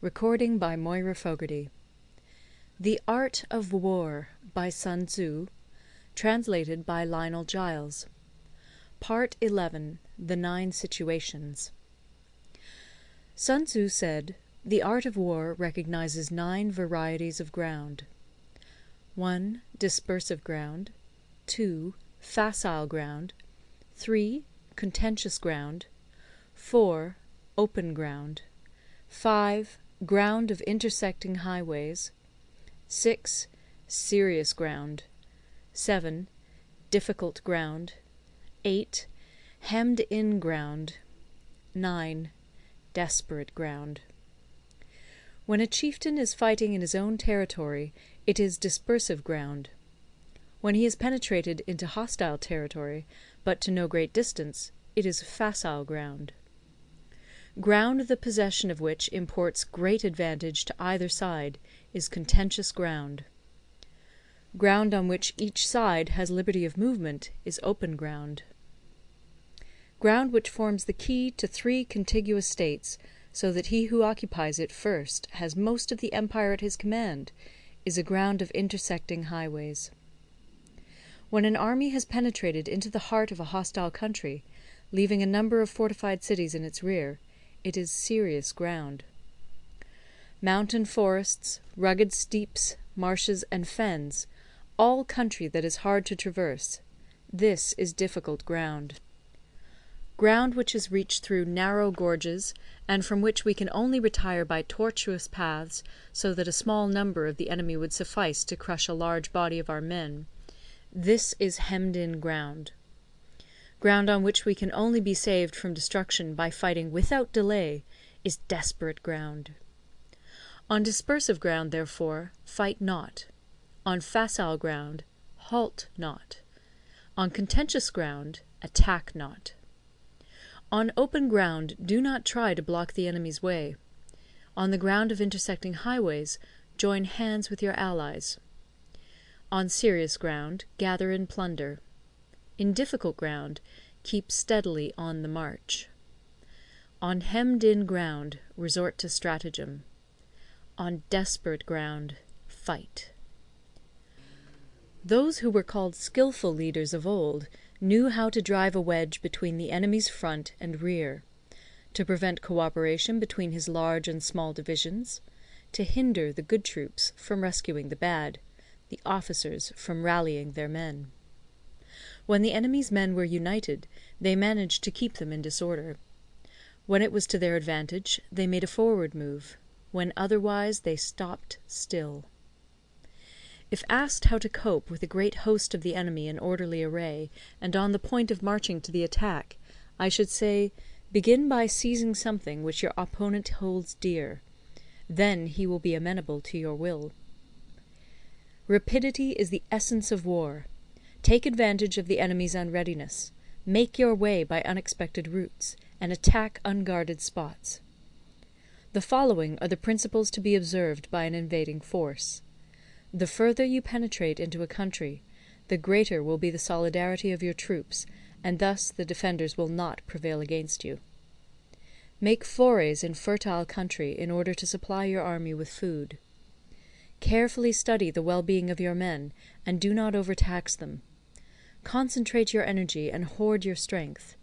Recording by Moira Fogarty. The Art of War by Sun Tzu, translated by Lionel Giles. Part 11. The 9 Situations. Sun Tzu said, "The art of war recognizes 9 varieties of ground. 1. Dispersive ground. 2. Facile ground. 3. Contentious ground. 4. Open ground. 5. Ground of intersecting highways. 6. Serious ground. 7. Difficult ground. 8. Hemmed-in ground. 9. Desperate ground." When a chieftain is fighting in his own territory, it is dispersive ground. When he has penetrated into hostile territory, but to no great distance, it is facile ground. Ground the possession of which imports great advantage to either side is contentious ground. Ground on which each side has liberty of movement is open ground. Ground which forms the key to 3 contiguous states, so that he who occupies it first has most of the empire at his command, is a ground of intersecting highways. When an army has penetrated into the heart of a hostile country, leaving a number of fortified cities in its rear, it is serious ground. Mountain forests, rugged steeps, marshes, and fens, all country that is hard to traverse, this is difficult ground. Ground which is reached through narrow gorges, and from which we can only retire by tortuous paths, so that a small number of the enemy would suffice to crush a large body of our men, this is hemmed-in ground. Ground on which we can only be saved from destruction by fighting without delay is desperate ground. On dispersive ground, therefore, fight not. On facile ground, halt not. On contentious ground, attack not. On open ground, do not try to block the enemy's way. On the ground of intersecting highways, join hands with your allies. On serious ground, gather in plunder. In difficult ground, keep steadily on the march. On hemmed-in ground, resort to stratagem. On desperate ground, fight. Those who were called skilful leaders of old knew how to drive a wedge between the enemy's front and rear, to prevent cooperation between his large and small divisions, to hinder the good troops from rescuing the bad, the officers from rallying their men. When the enemy's men were united, they managed to keep them in disorder. When it was to their advantage, they made a forward move. When otherwise, they stopped still. If asked how to cope with a great host of the enemy in orderly array, and on the point of marching to the attack, I should say, begin by seizing something which your opponent holds dear. Then he will be amenable to your will. Rapidity is the essence of war. Take advantage of the enemy's unreadiness. Make your way by unexpected routes, and attack unguarded spots. The following are the principles to be observed by an invading force. The further you penetrate into a country, the greater will be the solidarity of your troops, and thus the defenders will not prevail against you. Make forays in fertile country in order to supply your army with food. Carefully study the well-being of your men, and do not overtax them. Concentrate your energy and hoard your strength.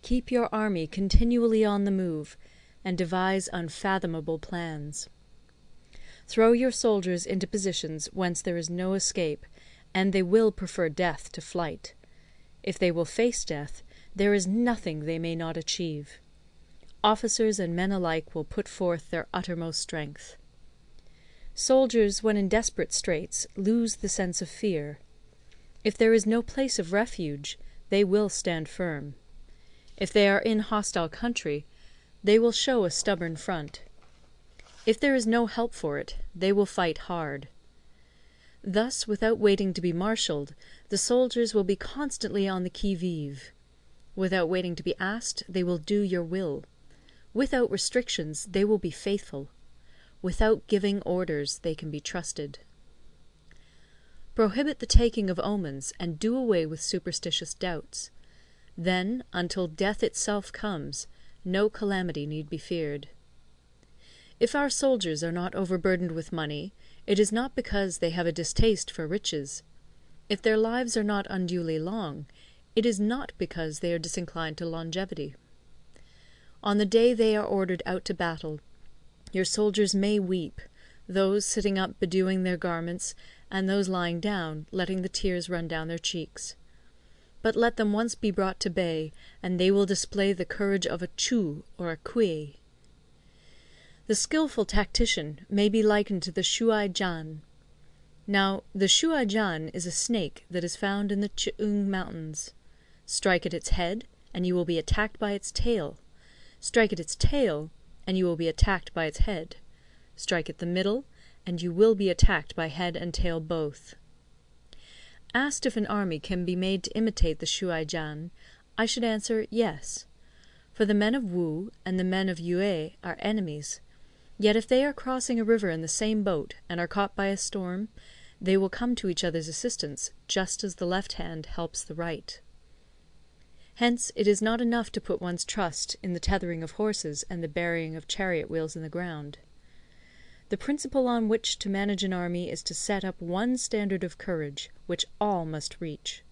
Keep your army continually on the move, and devise unfathomable plans. Throw your soldiers into positions whence there is no escape, and they will prefer death to flight. If they will face death, there is nothing they may not achieve. Officers and men alike will put forth their uttermost strength. Soldiers, when in desperate straits, lose the sense of fear. If there is no place of refuge, they will stand firm. If they are in hostile country, they will show a stubborn front. If there is no help for it, they will fight hard. Thus, without waiting to be marshalled, the soldiers will be constantly on the qui-vive. Without waiting to be asked, they will do your will. Without restrictions, they will be faithful. Without giving orders, they can be trusted. Prohibit the taking of omens, and do away with superstitious doubts. Then, until death itself comes, no calamity need be feared. If our soldiers are not overburdened with money, it is not because they have a distaste for riches. If their lives are not unduly long, it is not because they are disinclined to longevity. On the day they are ordered out to battle, your soldiers may weep, those sitting up bedewing their garments, and those lying down, letting the tears run down their cheeks. But let them once be brought to bay, and they will display the courage of a Chu or a Kui. The skilful tactician may be likened to the Shuai Jan. Now, the Shuai Jan is a snake that is found in the Ch'ung Mountains. Strike at its head, and you will be attacked by its tail. Strike at its tail, and you will be attacked by its head. Strike at the middle, and you will be attacked by head and tail both. Asked if an army can be made to imitate the Shuai Jan, I should answer yes. For the men of Wu and the men of Yue are enemies. Yet if they are crossing a river in the same boat, and are caught by a storm, they will come to each other's assistance, just as the left hand helps the right. Hence it is not enough to put one's trust in the tethering of horses and the burying of chariot wheels in the ground. The principle on which to manage an army is to set up one standard of courage, which all must reach.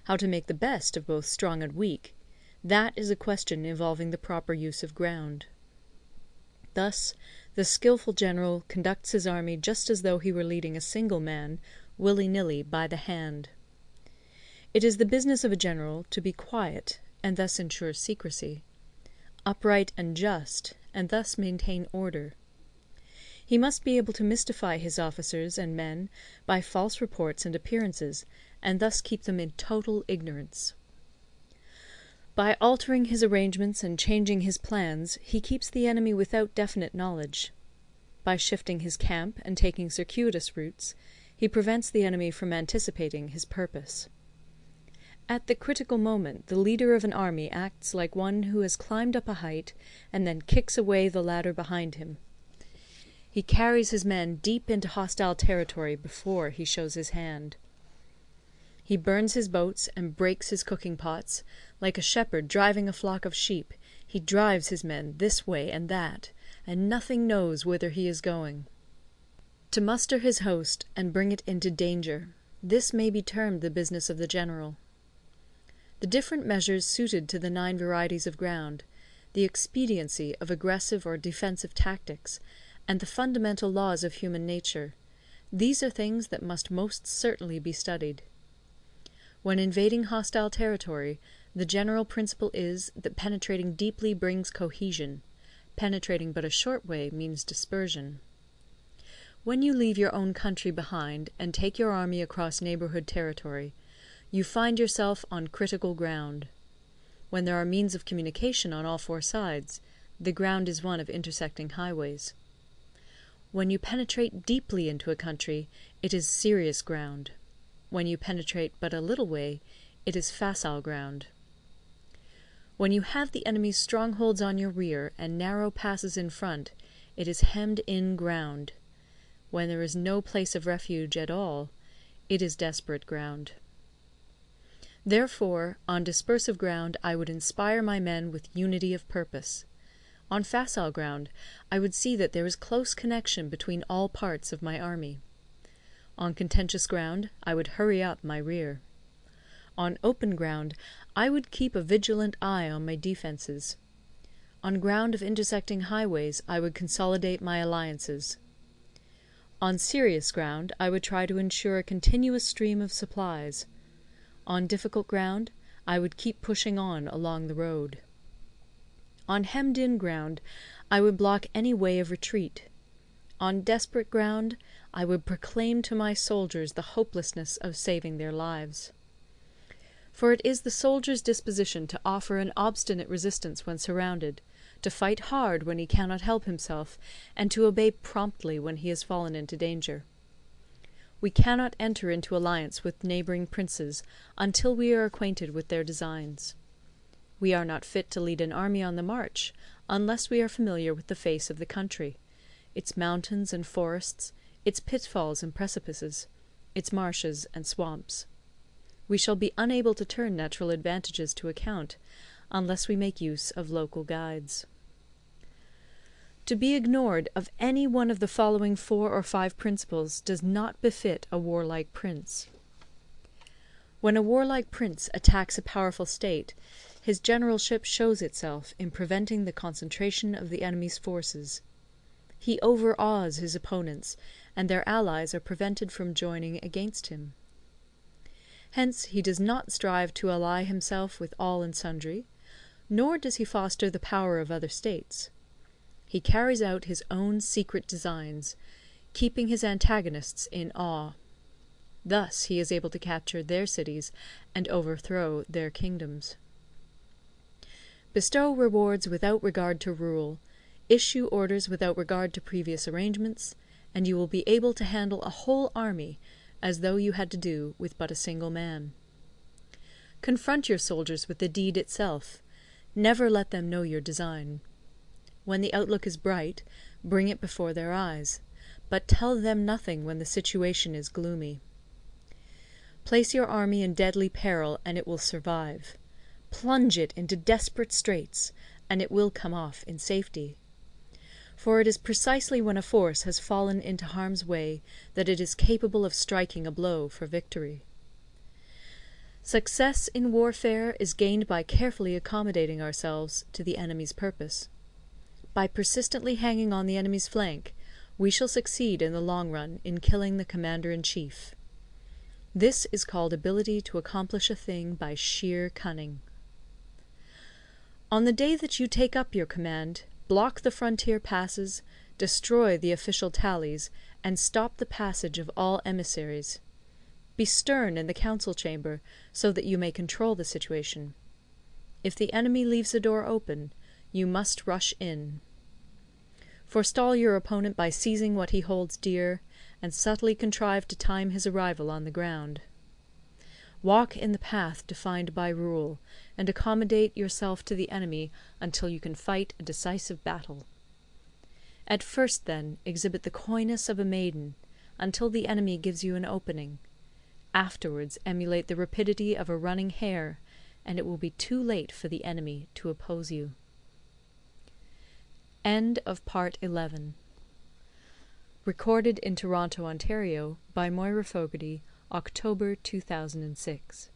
How to make the best of both strong and weak, that is a question involving the proper use of ground. Thus, the skilful general conducts his army just as though he were leading a single man, willy-nilly, by the hand. It is the business of a general to be quiet, and thus ensure secrecy; upright and just, and thus maintain order. He must be able to mystify his officers and men by false reports and appearances, and thus keep them in total ignorance. By altering his arrangements and changing his plans, he keeps the enemy without definite knowledge. By shifting his camp and taking circuitous routes, he prevents the enemy from anticipating his purpose. At the critical moment, the leader of an army acts like one who has climbed up a height and then kicks away the ladder behind him. He carries his men deep into hostile territory before he shows his hand. He burns his boats and breaks his cooking pots. Like a shepherd driving a flock of sheep, he drives his men this way and that, and nothing knows whither he is going. To muster his host and bring it into danger, this may be termed the business of the general. The different measures suited to the 9 varieties of ground, the expediency of aggressive or defensive tactics, and the fundamental laws of human nature, these are things that must most certainly be studied. When invading hostile territory, the general principle is that penetrating deeply brings cohesion; penetrating but a short way means dispersion. When you leave your own country behind and take your army across neighbourhood territory, you find yourself on critical ground. When there are means of communication on all 4 sides, the ground is one of intersecting highways. When you penetrate deeply into a country, it is serious ground. When you penetrate but a little way, it is facile ground. When you have the enemy's strongholds on your rear and narrow passes in front, it is hemmed-in ground. When there is no place of refuge at all, it is desperate ground. Therefore, on dispersive ground I would inspire my men with unity of purpose. On facile ground I would see that there is close connection between all parts of my army. On contentious ground I would hurry up my rear. On open ground I would keep a vigilant eye on my defences. On ground of intersecting highways I would consolidate my alliances. On serious ground I would try to ensure a continuous stream of supplies. On difficult ground I would keep pushing on along the road. On hemmed-in ground I would block any way of retreat. On desperate ground I would proclaim to my soldiers the hopelessness of saving their lives. For it is the soldier's disposition to offer an obstinate resistance when surrounded, to fight hard when he cannot help himself, and to obey promptly when he has fallen into danger. We cannot enter into alliance with neighbouring princes until we are acquainted with their designs. We are not fit to lead an army on the march unless we are familiar with the face of the country, its mountains and forests, its pitfalls and precipices, its marshes and swamps. We shall be unable to turn natural advantages to account unless we make use of local guides. To be ignored of any one of the following 4 or 5 principles does not befit a warlike prince. When a warlike prince attacks a powerful state, his generalship shows itself in preventing the concentration of the enemy's forces. He overawes his opponents, and their allies are prevented from joining against him. Hence he does not strive to ally himself with all and sundry, nor does he foster the power of other states. He carries out his own secret designs, keeping his antagonists in awe. Thus he is able to capture their cities and overthrow their kingdoms. Bestow rewards without regard to rule, issue orders without regard to previous arrangements, and you will be able to handle a whole army as though you had to do with but a single man. Confront your soldiers with the deed itself. Never let them know your design. When the outlook is bright, bring it before their eyes, but tell them nothing when the situation is gloomy. Place your army in deadly peril, and it will survive. Plunge it into desperate straits, and it will come off in safety. For it is precisely when a force has fallen into harm's way that it is capable of striking a blow for victory. Success in warfare is gained by carefully accommodating ourselves to the enemy's purpose. By persistently hanging on the enemy's flank, we shall succeed in the long run in killing the commander-in-chief. This is called ability to accomplish a thing by sheer cunning. On the day that you take up your command, block the frontier passes, destroy the official tallies, and stop the passage of all emissaries. Be stern in the council chamber, so that you may control the situation. If the enemy leaves the door open, you must rush in. Forestall your opponent by seizing what he holds dear, and subtly contrive to time his arrival on the ground. Walk in the path defined by rule, and accommodate yourself to the enemy until you can fight a decisive battle. At first, then, exhibit the coyness of a maiden, until the enemy gives you an opening. Afterwards emulate the rapidity of a running hare, and it will be too late for the enemy to oppose you. End of Part 11. Recorded in Toronto, Ontario by Moira Fogarty, October 2006.